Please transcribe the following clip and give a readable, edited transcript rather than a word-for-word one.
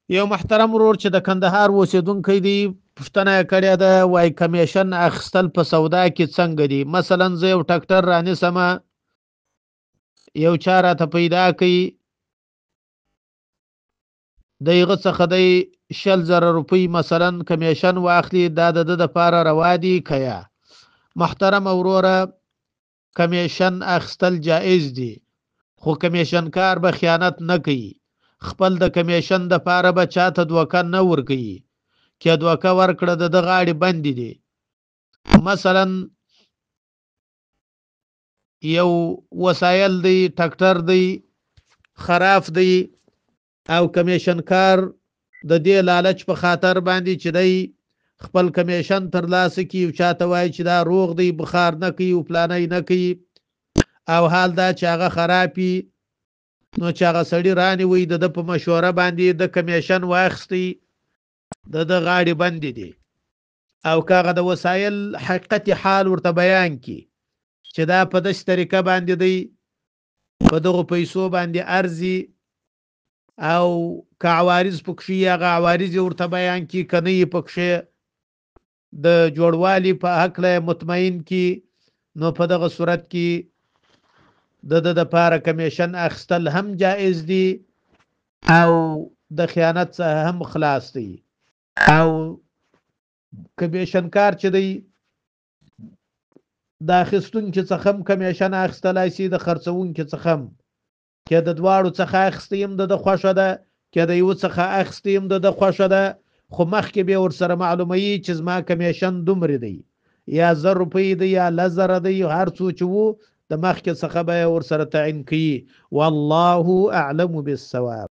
یو محترم ورور چې د کندهار اوسېدونکی دی پوښتنه یې کړې ده، وایي کمیشن اخیستل په سودا کې څنګه دي؟ مثلا زه یو ټکټر رانیسمه، یو چا راته پیدا کوي، د هغه څخه دی 100,000 روپۍ مثلا کمیشن واخلي، دا د ده دپاره روا دي که یا؟ محترم وروره، کمیشن اخیستل جایز دي، خو کمیشن کار به خیانت نه کوي. خپل د کمیشن د پاره به چاته دوکه نه ورکوي. که دوکه ورکړه د غاړې بندې دي. مثلا یو وسایل دی، ټکټر دی، خراف دی، او کمیشن کار د دې لالچ په خاطر باندې چې دی خپل کمیشن ترلاسه کړي، یو چاته وایي چې دا روغ دی، بخار نه کوي او پلانۍ نه کوي، او حال دا چې هغه خرابي، نو چې هغه سړي رانیوي د ده په مشوره باندې د کمیشن واخیستی، د غاړې بندې دي. او که هغه د وسایل حقیقت حال ورته بیان کی چې دا په داسې طریقه باندې دی په دغو پیسو باندې ارزي، او که عوارض پکښې هغه عوارض ورته بیان کی، که نه یې پکښې د جوړوالي په هکله مطمئن کی، نو په دغه صورت کې د دپاره کمیشن اخیستل هم جائز دي او د خیانت څخه هم خلاص دی. او کمیشن کار چې دی د اخیستونکي څخه هم کمیشن اخیستلی شي، د خرڅوونکي څخه هم. که د دواړو څخه اخیستې هم د خوښه ده، که د یو څخه اخیستې هم د خوښه ده، خو مخکې بیا ورسره معلوموي چې زما کمیشن دومره دی، یا 1,000 روپۍ دی، یا 1,000 دی، هر څو چې وو د مخکې څخه به ورسره تعین کوي. والله اعلم بالصواب.